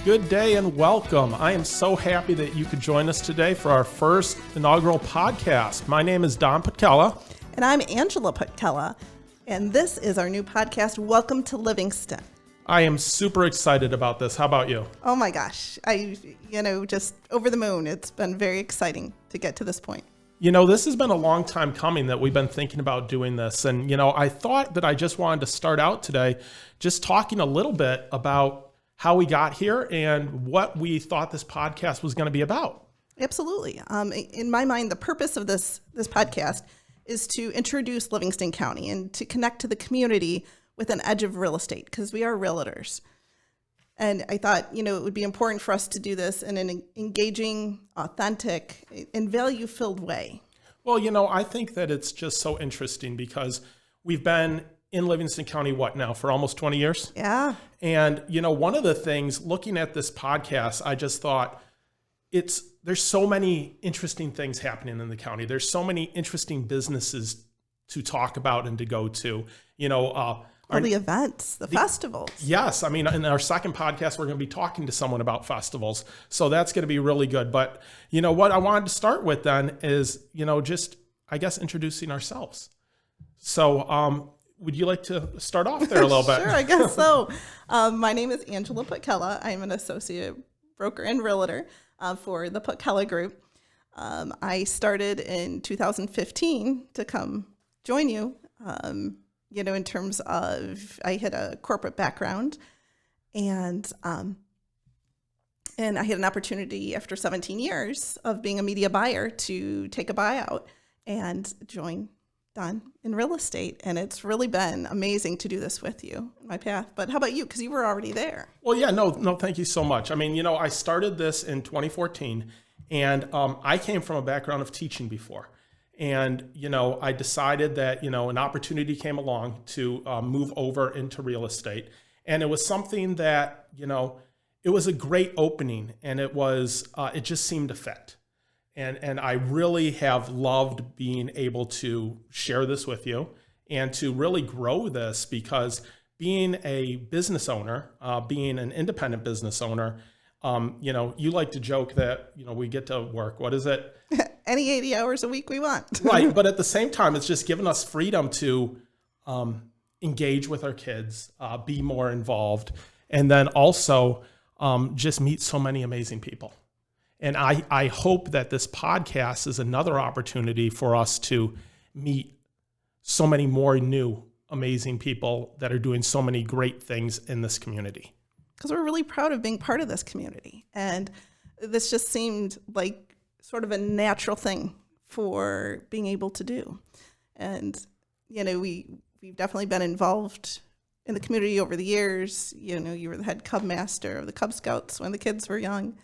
Good day and welcome. I am so happy that you could join us today for our first inaugural podcast. My name is Don Putkela. And I'm Angela Putkela. And this is our new podcast, Welcome to Livingston. I am super excited about this. How about you? Oh my gosh. Just over the moon. It's been very exciting to get to this point. You know, this has been a long time coming that we've been thinking about doing this. And, I thought that I just wanted to start out today just talking a little bit about how we got here and what we thought this podcast was going to be about. Absolutely. In my mind, the purpose of this podcast is to introduce Livingston County and to connect to the community with an edge of real estate, because we are realtors. And I thought, it would be important for us to do this in an engaging, authentic, and value-filled way. Well, I think that it's just so interesting because we've been in Livingston County, for almost 20 years? Yeah. And, one of the things, looking at this podcast, I just thought there's so many interesting things happening in the county. There's so many interesting businesses to talk about and to go to, all the events, the festivals. Yes. I mean, in our second podcast, we're going to be talking to someone about festivals. So that's going to be really good. But what I wanted to start with then is, just, I guess, introducing ourselves. So, would you like to start off there a little bit? Sure, I guess so. My name is Angela Putkela. I'm an associate broker and realtor for the Putkela Group. I started in 2015 to come join you, in terms of I had a corporate background, and I had an opportunity after 17 years of being a media buyer to take a buyout and join Don in real estate. And it's really been amazing to do this with you, my path. But how about you? Because you were already there. Well, yeah, no, thank you so much. I mean, I started this in 2014, and I came from a background of teaching before. And, I decided that, an opportunity came along to move over into real estate. And it was something that, it was a great opening, and it just seemed to fit. And I really have loved being able to share this with you and to really grow this, because being a business owner, being an independent business owner, you like to joke that, we get to work. What is it? Any 80 hours a week we want. Right. But at the same time, it's just given us freedom to engage with our kids, be more involved, and then also just meet so many amazing people. And I hope that this podcast is another opportunity for us to meet so many more new, amazing people that are doing so many great things in this community. Because we're really proud of being part of this community. And this just seemed like sort of a natural thing for being able to do. And, we've definitely been involved in the community over the years. You were the head Cub Master of the Cub Scouts when the kids were young.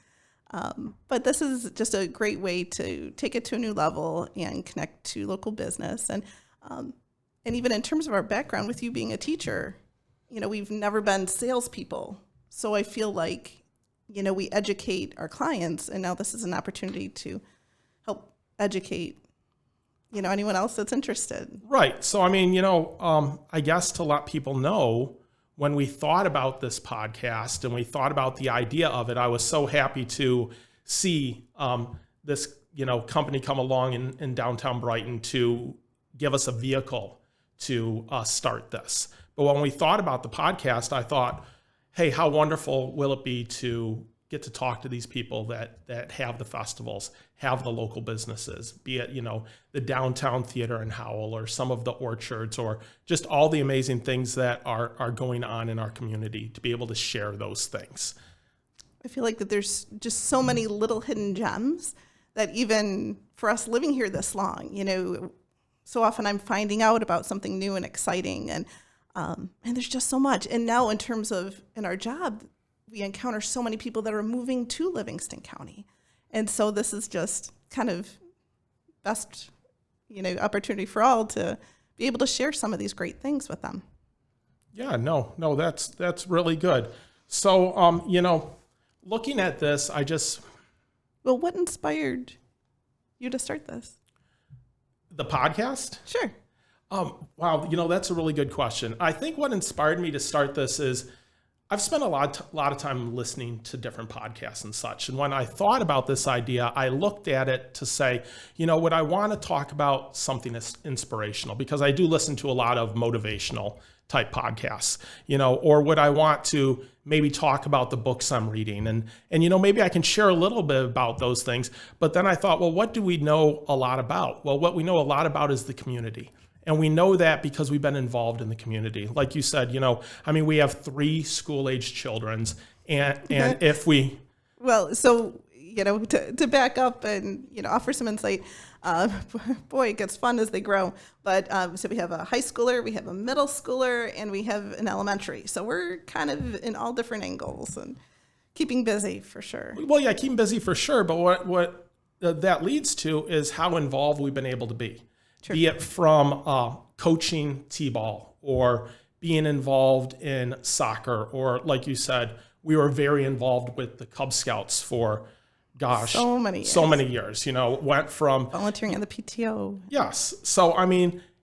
But this is just a great way to take it to a new level and connect to local business. And even in terms of our background, with you being a teacher, we've never been salespeople. So I feel like, we educate our clients, and now this is an opportunity to help educate, anyone else that's interested. Right. So, I mean, I guess to let people know, when we thought about this podcast and we thought about the idea of it, I was so happy to see this, company come along in downtown Brighton to give us a vehicle to start this. But when we thought about the podcast, I thought, hey, how wonderful will it be to get to talk to these people that have the festivals, have the local businesses, be it, the downtown theater in Howell or some of the orchards, or just all the amazing things that are going on in our community, to be able to share those things. I feel like that there's just so many little hidden gems that even for us living here this long, so often I'm finding out about something new and exciting, and there's just so much. And now in terms of in our job, we encounter so many people that are moving to Livingston County. And so this is just kind of best, opportunity for all to be able to share some of these great things with them. Yeah, no, that's really good. So, looking at this, Well, what inspired you to start this? the podcast. Sure. Wow, that's a really good question. I think what inspired me to start this is I've spent a lot of time listening to different podcasts and such. And when I thought about this idea, I looked at it to say, would I want to talk about something that's inspirational? Because I do listen to a lot of motivational type podcasts, or would I want to maybe talk about the books I'm reading? And maybe I can share a little bit about those things. But then I thought, well, what do we know a lot about? Well, what we know a lot about is the community. And we know that because we've been involved in the community. Like you said, we have 3 school-aged children. And if we... Well, so, to back up and, offer some insight, boy, it gets fun as they grow. But so we have a high schooler, we have a middle schooler, and we have an elementary. So we're kind of in all different angles and keeping busy for sure. Well, yeah, keeping busy for sure. But what that leads to is how involved we've been able to be. Sure. Be it from coaching T-ball or being involved in soccer, or like you said, we were very involved with the Cub Scouts for, so many years. Went from volunteering at the PTO. Yes. So,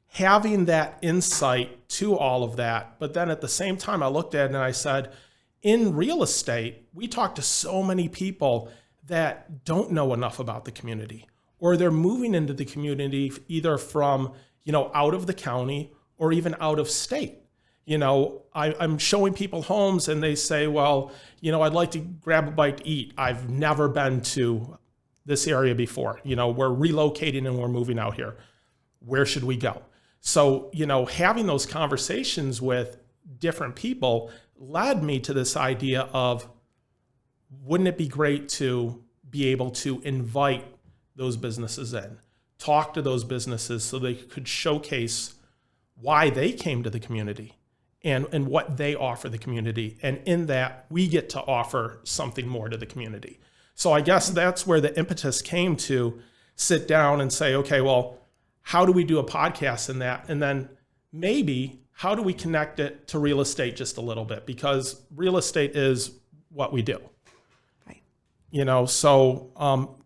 having that insight to all of that, but then at the same time, I looked at it and I said, in real estate, we talk to so many people that don't know enough about the community, or they're moving into the community either from, out of the county or even out of state. I'm showing people homes and they say, well, I'd like to grab a bite to eat. I've never been to this area before. We're relocating and we're moving out here. Where should we go? So, having those conversations with different people led me to this idea of, wouldn't it be great to be able to invite those businesses in, talk to those businesses so they could showcase why they came to the community and what they offer the community. And in that, we get to offer something more to the community. So I guess that's where the impetus came to sit down and say, okay, well, how do we do a podcast in that? And then maybe how do we connect it to real estate just a little bit? Because real estate is what we do. Right. So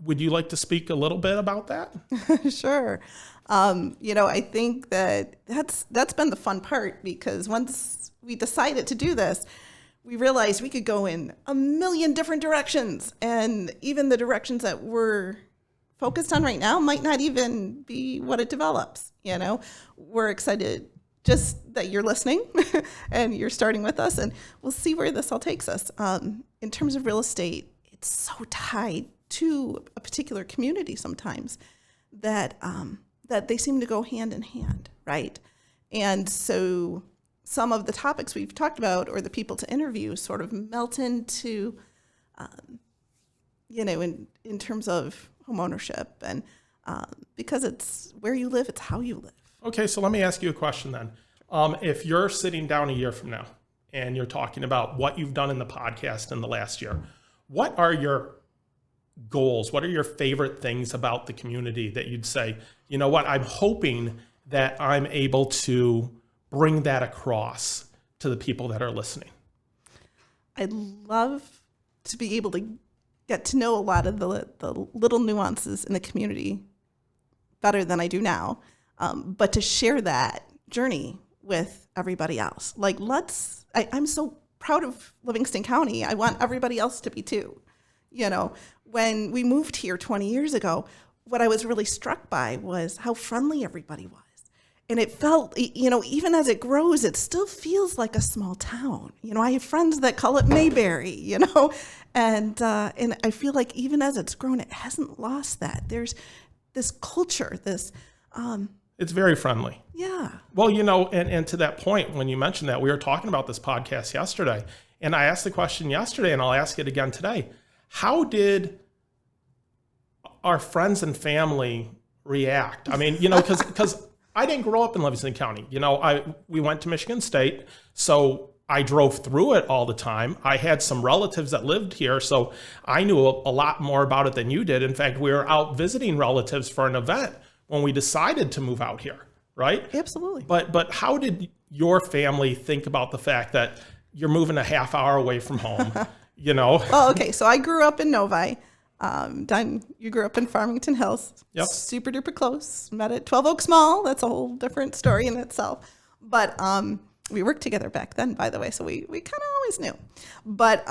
would you like to speak a little bit about that? Sure. I think that's been the fun part, because once we decided to do this, we realized we could go in a million different directions, and even the directions that we're focused on right now might not even be what it develops. We're excited just that you're listening and you're starting with us, and we'll see where this all takes us. In terms of real estate, it's so tied to a particular community sometimes that they seem to go hand in hand, right? And so some of the topics we've talked about, or the people to interview, sort of melt into, in terms of home ownership, and because it's where you live, it's how you live. Okay, so let me ask you a question then. If you're sitting down a year from now and you're talking about what you've done in the podcast in the last year, what are your goals? What are your favorite things about the community that you'd say, I'm hoping that I'm able to bring that across to the people that are listening? I'd love to be able to get to know a lot of the little nuances in the community better than I do now, but to share that journey with everybody else. I'm so proud of Livingston County. I want everybody else to be too. When we moved here 20 years ago, what I was really struck by was how friendly everybody was. And it felt, even as it grows, it still feels like a small town. I have friends that call it Mayberry, and I feel like even as it's grown, it hasn't lost that. There's this culture, it's very friendly. Yeah. Well, and to that point, when you mentioned that, we were talking about this podcast yesterday, and I asked the question yesterday, and I'll ask it again today. How did our friends and family react? Because I didn't grow up in Livingston County. We went to Michigan State, so I drove through it all the time. I had some relatives that lived here, so I knew a lot more about it than you did. In fact, we were out visiting relatives for an event when we decided to move out here. right? Absolutely. But how did your family think about the fact that you're moving a half hour away from home, you know? Well, okay, so I grew up in Novi. Don, you grew up in Farmington Hills. Yep. Super duper close. Met at 12 Oaks Mall. That's a whole different story in itself. But we worked together back then, by the way, so we kind of always knew. But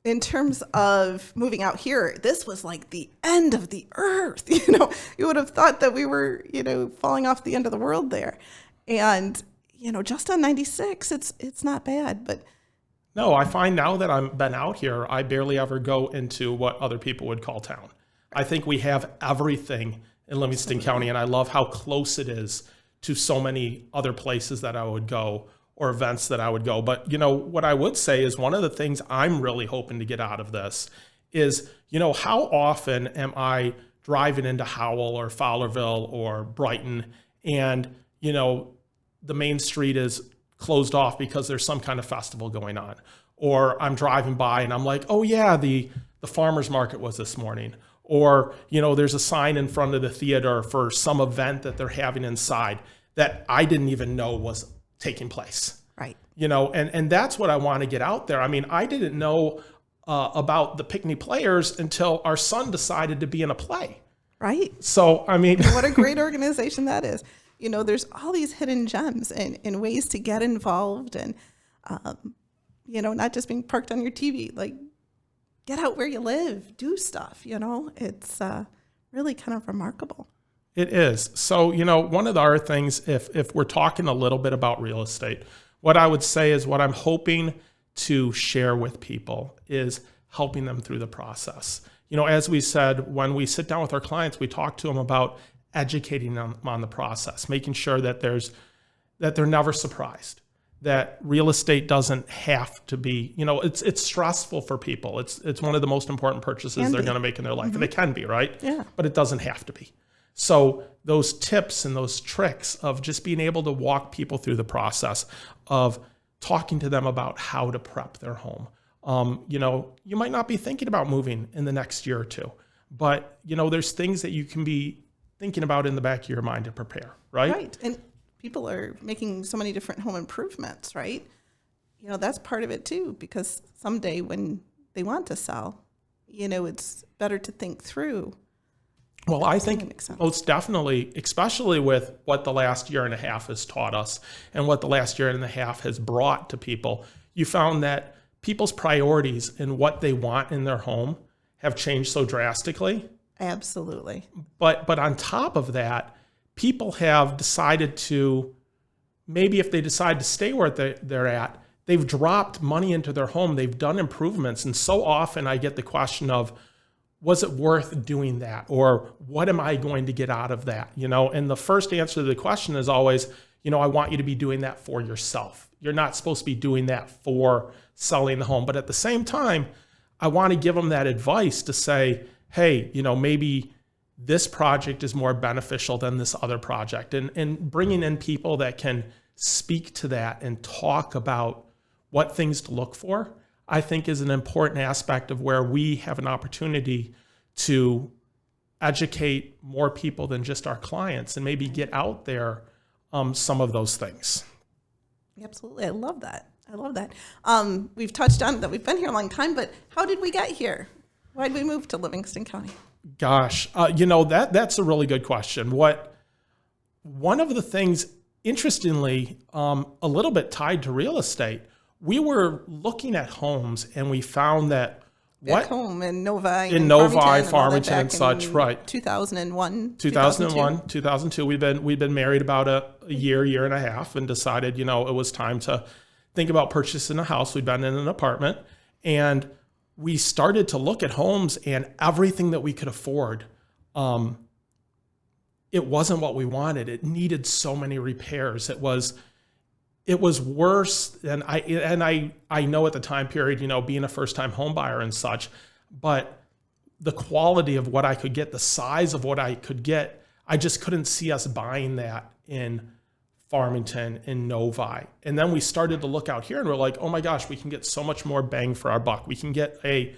in terms of moving out here, this was like the end of the earth. You know, you would have thought that we were, you know, falling off the end of the world there. And, you know, just on 96, it's not bad. But No, I find now that I've been out here, I barely ever go into what other people would call town. I think we have everything in Livingston County, and I love how close it is to so many other places that I would go or events that I would go. But, you know, what I would say is one of the things I'm really hoping to get out of this is, you know, how often am I driving into Howell or Fowlerville or Brighton and, you know, the main street is closed off because there's some kind of festival going on, or I'm driving by and I'm like, oh yeah, the farmer's market was this morning, or, you know, there's a sign in front of the theater for some event that they're having inside that I didn't even know was taking place. right. You know, and that's what I want to get out there. I mean, I didn't know about the Pickney Players until our son decided to be in a play. Right. So, I mean, What a great organization that is. You know, there's all these hidden gems and ways to get involved and, you know, not just being parked on your TV, like get out where you live, do stuff, you know, it's really kind of remarkable. it is. So, you know, one of the other things, if we're talking a little bit about real estate, what I would say is what I'm hoping to share with people is helping them through the process. You know, as we said, when we sit down with our clients, we talk to them about educating them on the process, making sure that they're never surprised, that real estate doesn't have to be, you know, it's stressful for people. It's one of the most important purchases they're going to make in their life. And it can be, right? Yeah. But it doesn't have to be. So those tips and those tricks of just being able to walk people through the process of talking to them about how to prep their home. You know, you might not be thinking about moving in the next year or two, but, you know, there's things that you can be thinking about in the back of your mind to prepare, right? Right. And people are making so many different home improvements, right? You know, that's part of it too, because someday when they want to sell, you know, it's better to think through. Well, I That think makes sense. most definitely, especially with what the last year and a half has taught us and what the last year and a half has brought to people, you found that people's priorities and what they want in their home have changed so drastically. Absolutely. But on top of that, people have decided to, maybe if they decide to stay where they're at, they've dropped money into their home. They've done improvements. And so often I get the question of, was it worth doing that? Or what am I going to get out of that? You know, and the first answer to the question is always, you know, I want you to be doing that for yourself. You're not supposed to be doing that for selling the home. But at the same time, I want to give them that advice to say, hey, you know, maybe this project is more beneficial than this other project. And bringing in people that can speak to that and talk about what things to look for, I think is an important aspect of where we have an opportunity to educate more people than just our clients and maybe get out there some of those things. Absolutely. I love that. I love that. We've touched on that. We've been here a long time, but how did we get here? Why did we move to Livingston County? Gosh, you know, that's a really good question. One of the things, interestingly, a little bit tied to real estate, we were looking at homes and we found that Back home in Novi. in and Novi, Farmington Farmington and back such, in right. 2001, 2001, 2002. We'd been married about a year and a half and decided, you know, it was time to think about purchasing a house. We'd been in an apartment and we started to look at homes and everything that we could afford. It wasn't what we wanted. It needed so many repairs. It was worse than I know at the time period, you know, being a first time home buyer and such, but the quality of what I could get, the size of what I could get, I just couldn't see us buying that in Farmington, in Novi. And then we started to look out here and we're like, oh my gosh, we can get so much more bang for our buck. We can get a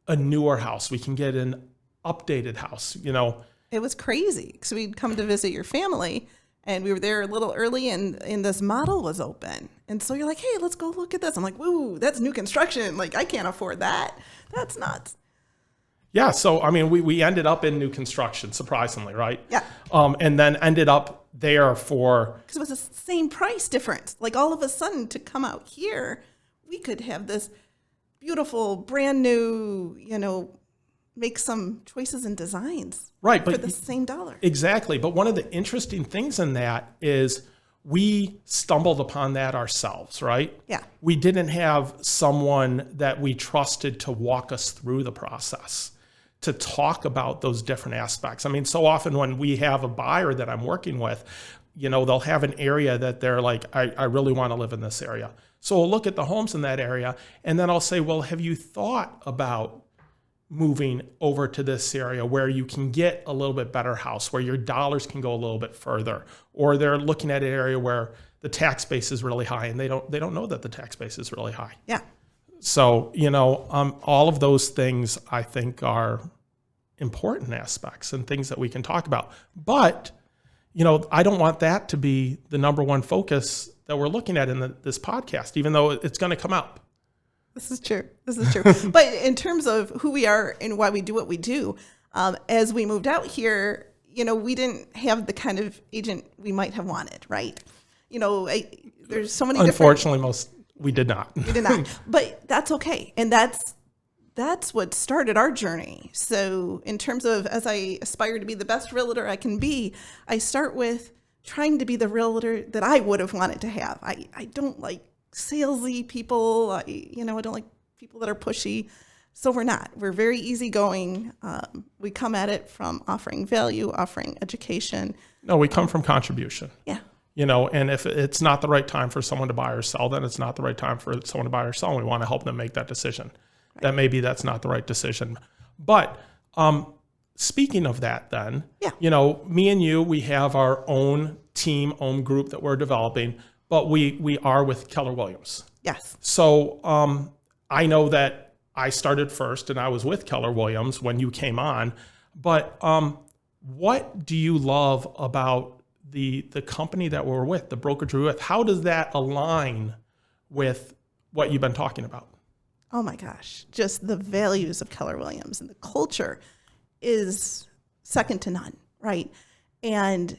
newer house. We can get an updated house, you know. It was crazy because we'd come to visit your family And we were there a little early, and this model was open. And so you're like, hey, let's go look at this. I'm like, woo, that's new construction. Like, I can't afford that. That's nuts. Yeah. So, I mean, we ended up in new construction, surprisingly, right? Yeah. And then ended up there for... Because it was the same price difference. Like, all of a sudden, to come out here, we could have this beautiful, brand new, make some choices and designs right, for the same dollar. Exactly. But one of the interesting things in that is we stumbled upon that ourselves, right? Yeah. We didn't have someone that we trusted to walk us through the process, to talk about those different aspects. I mean, so often when we have a buyer that I'm working with, they'll have an area that they're like, I really want to live in this area. So we'll look at the homes in that area, and then I'll say, well, have you thought about moving over to this area where you can get a little bit better house, where your dollars can go a little bit further? Or they're looking at an area where the tax base is really high, and they don't know that the tax base is really high. Yeah. So, all of those things I think are important aspects and things that we can talk about. But, I don't want that to be the number one focus that we're looking at in this podcast, even though it's going to come up. This is true. But in terms of who we are and why we do what we do, as we moved out here, we didn't have the kind of agent we might have wanted, right? There's so many Unfortunately, we did not. We did not. But that's okay. And that's what started our journey. So in terms of, as I aspire to be the best realtor I can be, I start with trying to be the realtor that I would have wanted to have. I don't like salesy people. I don't like people that are pushy. So we're not. We're very easygoing. We come at it from offering value, offering education. No, we come from contribution. Yeah. And if it's not the right time for someone to buy or sell, then it's not the right time for someone to buy or sell. And we want to help them make that decision. Right. That maybe that's not the right decision. But speaking of that then, yeah. Me and you, we have our own team, own group that we're developing, but we are with Keller Williams. Yes. So I know that I started first and I was with Keller Williams when you came on, but what do you love about the company that we're with, the brokerage we're with? How does that align with what you've been talking about? Oh my gosh, just the values of Keller Williams and the culture is second to none, right? And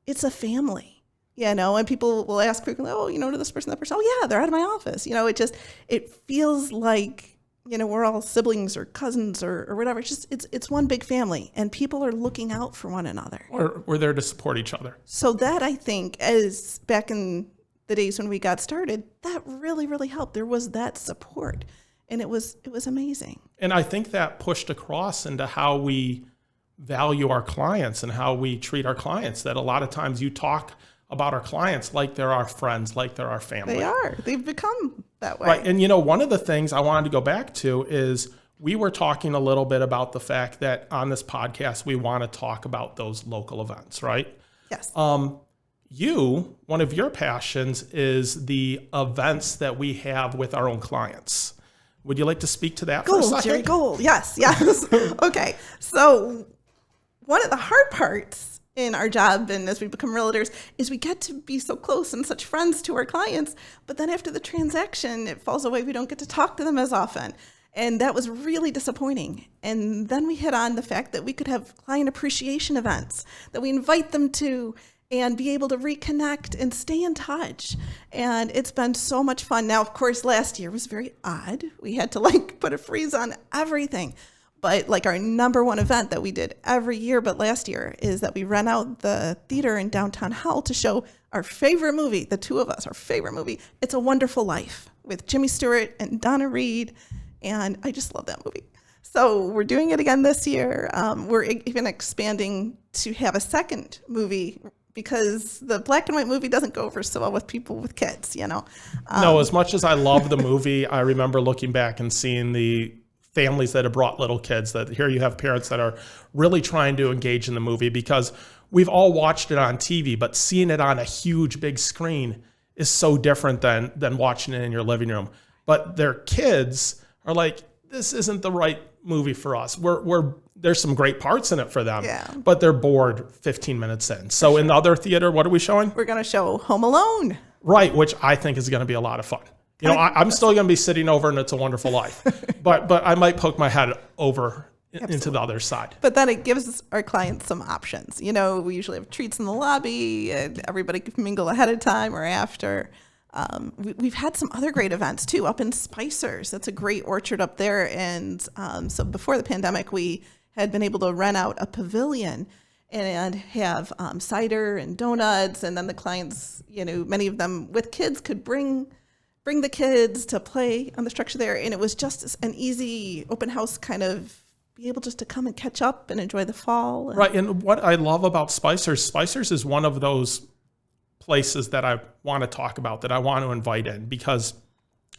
it's a family. And people will ask frequently, oh, to this person, that person. Oh, yeah, they're out of my office. It feels like, we're all siblings or cousins or whatever. It's one big family, and people are looking out for one another. Or we're there to support each other. So that, I think, as back in the days when we got started, that really, really helped. There was that support, and it was amazing. And I think that pushed across into how we value our clients and how we treat our clients, that a lot of times you talk about our clients like they're our friends, like they're our family. They are. They've become that way. Right. And one of the things I wanted to go back to is we were talking a little bit about the fact that on this podcast, we want to talk about those local events, right? Yes. One of your passions is the events that we have with our own clients. Would you like to speak to that for a second? Jerry, gold. Yes. Okay. So one of the hard parts in our job and as we become realtors is we get to be so close and such friends to our clients, but then after the transaction, it falls away. We don't get to talk to them as often. And that was really disappointing. And then we hit on the fact that we could have client appreciation events that we invite them to and be able to reconnect and stay in touch. And it's been so much fun. Now, of course, last year was very odd. We had to put a freeze on everything. But our number one event that we did every year, but last year, is that we rent out the theater in downtown Hull to show our favorite movie, the two of us, our favorite movie, It's a Wonderful Life, with Jimmy Stewart and Donna Reed. And I just love that movie. So we're doing it again this year. We're even expanding to have a second movie because the black and white movie doesn't go over so well with people with kids, No, as much as I love the movie, I remember looking back and seeing the families that have brought little kids, that here you have parents that are really trying to engage in the movie, because we've all watched it on TV, but seeing it on a huge big screen is so different than watching it in your living room. But their kids are like, this isn't the right movie for us. There's some great parts in it for them, Yeah. but they're bored 15 minutes in. So in the other theater, what are we showing? We're going to show Home Alone. Right, which I think is going to be a lot of fun. You know, I'm still going to be sitting over in It's a Wonderful Life, but I might poke my head over into the other side. But then it gives our clients some options. You know, we usually have treats in the lobby, and everybody can mingle ahead of time or after. We've had some other great events too up in Spicer's. That's a great orchard up there. And so before the pandemic, we had been able to rent out a pavilion and have cider and donuts. And then the clients, you know, many of them with kids could bring the kids to play on the structure there. And it was just an easy open house kind of be able just to come and catch up and enjoy the fall. Right. And what I love about Spicer's is one of those places that I want to talk about, that I want to invite in, because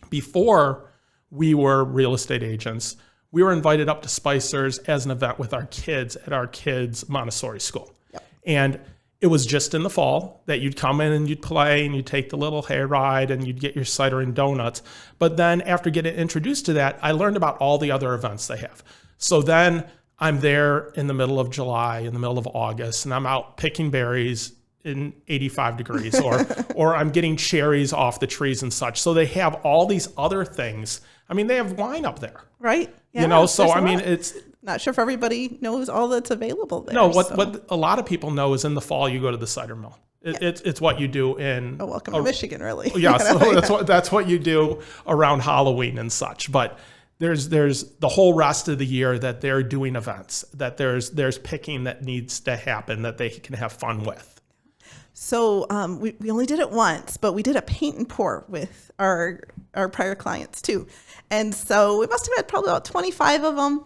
before we were real estate agents, we were invited up to Spicer's as an event with our kids at our kids' Montessori school. Yep. And it was just in the fall that you'd come in and you'd play and you'd take the little hay ride and you'd get your cider and donuts. But then after getting introduced to that, I learned about all the other events they have. So then I'm there in the middle of July, in the middle of August, and I'm out picking berries in 85 degrees, or I'm getting cherries off the trees and such. So they have all these other things. I mean, they have wine up there. Right. Yeah, you know, so there's I a mean, lot. it's Not sure if everybody knows all that's available there. no. What a lot of people know is in the fall you go to the cider mill. It's what you do in. Oh, welcome to Michigan, really. Yeah, so that's what you do around Halloween and such. But there's the whole rest of the year that they're doing events, that there's picking that needs to happen that they can have fun with. So we only did it once, but we did a paint and pour with our prior clients too. And so we must have had probably about 25 of them,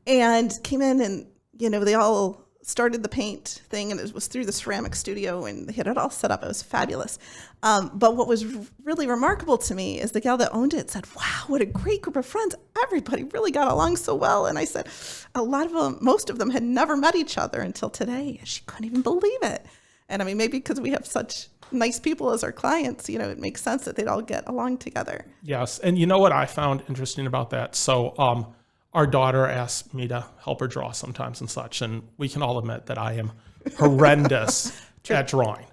and came in and, you know, they all started the paint thing, and it was through the ceramic studio, and they had it all set up. It was fabulous. But what was really remarkable to me is the gal that owned it said, wow, what a great group of friends. Everybody really got along so well. And I said, most of them had never met each other until today. She couldn't even believe it. And I mean, maybe because we have such nice people as our clients, you know, it makes sense that they'd all get along together. Yes. And you know what I found interesting about that? So our daughter asks me to help her draw sometimes and such, and we can all admit that I am horrendous at drawing.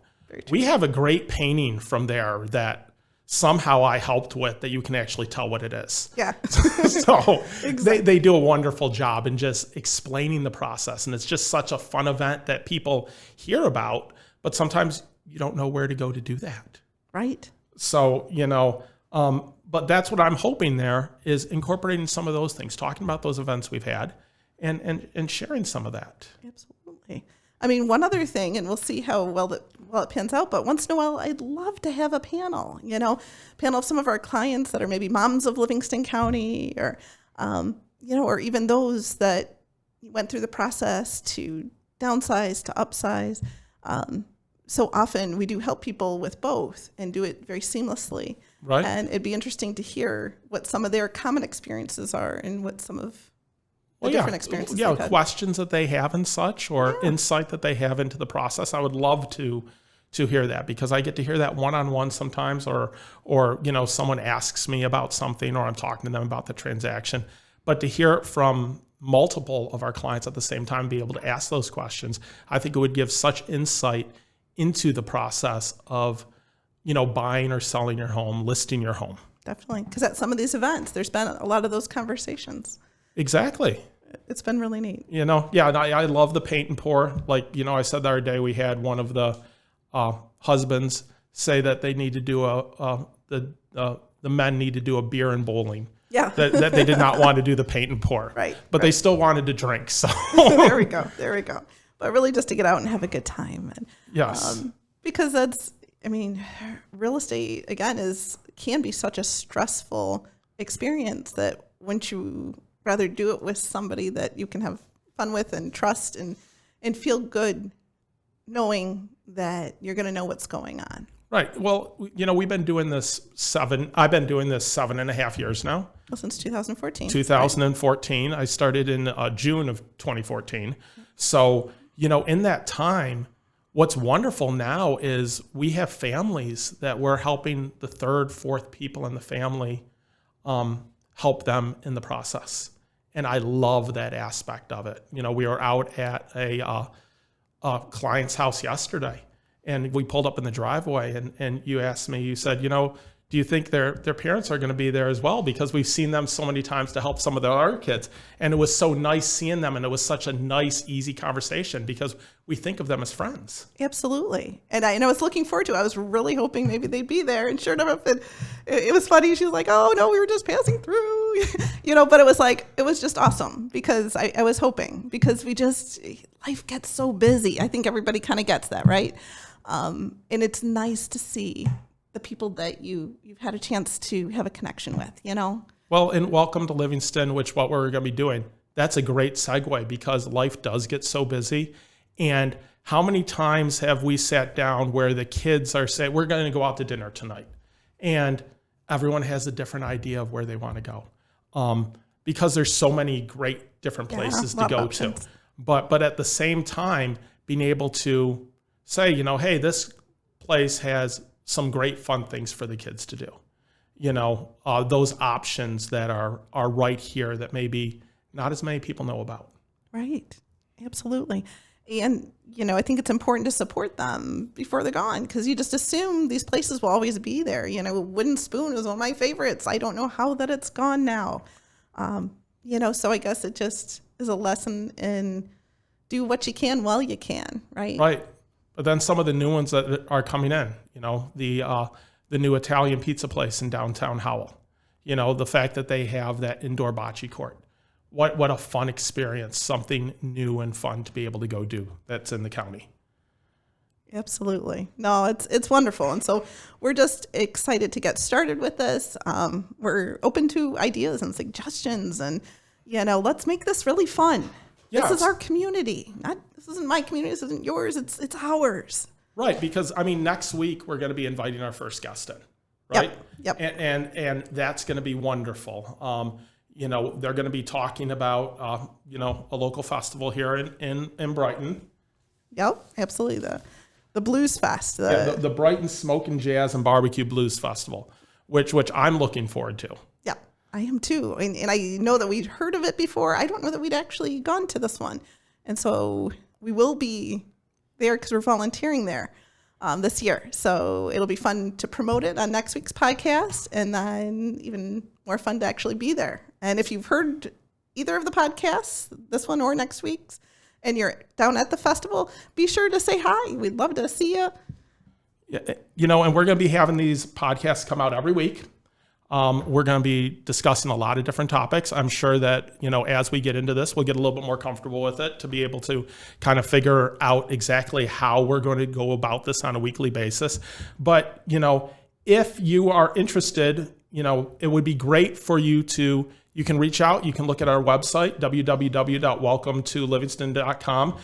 We have a great painting from there that somehow I helped with that you can actually tell what it is. Yeah. So Exactly. they do a wonderful job in just explaining the process. And it's just such a fun event that people hear about, but sometimes you don't know where to go to do that. Right. So, you know, but that's what I'm hoping there is incorporating some of those things, talking about those events we've had and sharing some of that. Absolutely. I mean, one other thing, and we'll see how well it pans out, but once in a while, I'd love to have a panel, you know, panel of some of our clients that are maybe moms of Livingston County, or, you know, or even those that went through the process to downsize, to upsize. So often we do help people with both and do it very seamlessly. Right. And it'd be interesting to hear what some of their common experiences are and what some of the different experiences they've had. Questions that they have and such, or insight that they have into the process. I would love to hear that, because I get to hear that one-on-one sometimes, or you know, someone asks me about something, or I'm talking to them about the transaction. But to hear it from multiple of our clients at the same time, be able to ask those questions, I think it would give such insight into the process of, you know, buying or selling your home, listing your home. Definitely. Because at some of these events, there's been a lot of those conversations. Exactly. It's been really neat. You know, yeah, and I love the paint and pour. Like, you know, I said the other day, we had one of the husbands say that they need to do the men need to do a beer and bowling. Yeah. that they did not want to do the paint and pour. Right. But they still wanted to drink. So There we go. But really just to get out and have a good time. And, yes. because that's, I mean, real estate, again, can be such a stressful experience that wouldn't you rather do it with somebody that you can have fun with and trust and feel good knowing that you're going to know what's going on. Right. Well, you know, I've been doing this 7.5 years now. Well, since 2014. 2014. Right. I started in June of 2014. So, you know, in that time, what's wonderful now is we have families that we're helping the third, fourth people in the family help them in the process. And I love that aspect of it. We were out at a client's house yesterday, and we pulled up in the driveway, and you asked me, you said, do you think their parents are going to be there as well? Because we've seen them so many times to help some of their other kids. And it was so nice seeing them. And it was such a nice, easy conversation because we think of them as friends. Absolutely. And I was looking forward to it. I was really hoping maybe they'd be there. And sure enough, it was funny. She was like, oh, no, we were just passing through, but it was just awesome because I was hoping, because life gets so busy. I think everybody kind of gets that, right? And it's nice to see the people that you've had a chance to have a connection with, Well, and welcome to Livingston, which what we're going to be doing. That's a great segue because life does get so busy. And how many times have we sat down where the kids are saying, we're going to go out to dinner tonight. And everyone has a different idea of where they want to go. Because there's so many great different places to go to. But at the same time, being able to say, hey, this place has some great fun things for the kids to do. Those options that are right here that maybe not as many people know about. Right. Absolutely. And, I think it's important to support them before they're gone, because you just assume these places will always be there. Wooden Spoon was one of my favorites. I don't know how that it's gone now. So I guess it just is a lesson in do what you can while you can, right? Right. But then some of the new ones that are coming in, the new Italian pizza place in downtown Howell, the fact that they have that indoor bocce court. What a fun experience, something new and fun to be able to go do that's in the county. Absolutely. No, it's wonderful. And so we're just excited to get started with this. We're open to ideas and suggestions, and, let's make this really fun. Yes. This is our community. This isn't my community. This isn't yours. It's ours. Right. Because next week we're going to be inviting our first guest in, right? Yep. And that's going to be wonderful. They're going to be talking about, a local festival here in Brighton. Yep. Absolutely. The Blues Fest. The Brighton Smoke and Jazz and Barbecue Blues Festival, which I'm looking forward to. Yep. I am too. And I know that we'd heard of it before. I don't know that we'd actually gone to this one. And so we will be there because we're volunteering there this year. So it'll be fun to promote it on next week's podcast, and then even more fun to actually be there. And if you've heard either of the podcasts, this one or next week's, and you're down at the festival, be sure to say hi. We'd love to see you. Yeah, and we're going to be having these podcasts come out every week. We're going to be discussing a lot of different topics. I'm sure that, as we get into this, we'll get a little bit more comfortable with it to be able to kind of figure out exactly how we're going to go about this on a weekly basis. But, if you are interested, it would be great for you can reach out. You can look at our website, www.welcometolivingston.com.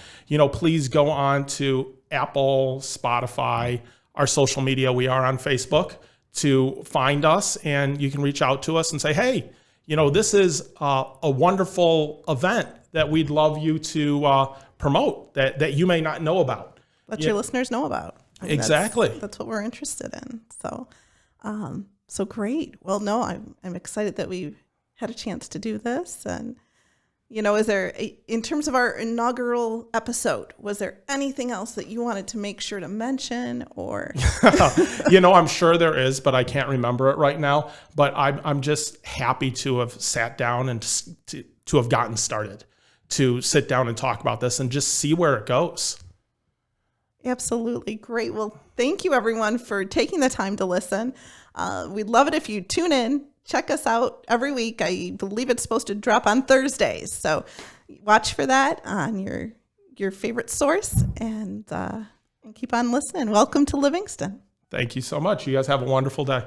Please go on to Apple, Spotify, our social media. We are on Facebook, to find us, and you can reach out to us and say, hey, this is a wonderful event that we'd love you to promote that you may not know about. Let your listeners know about. Exactly. That's what we're interested in. So great. Well, no, I'm excited that we had a chance to do this. And, is there, in terms of our inaugural episode, was there anything else that you wanted to make sure to mention, or? I'm sure there is, but I can't remember it right now. But I'm just happy to have sat down and to have gotten started, to sit down and talk about this and just see where it goes. Absolutely. Great. Well, thank you everyone for taking the time to listen. We'd love it if you tune in. Check us out every week. I believe it's supposed to drop on Thursdays. So watch for that on your favorite source, and keep on listening. Welcome to Livingston. Thank you so much. You guys have a wonderful day.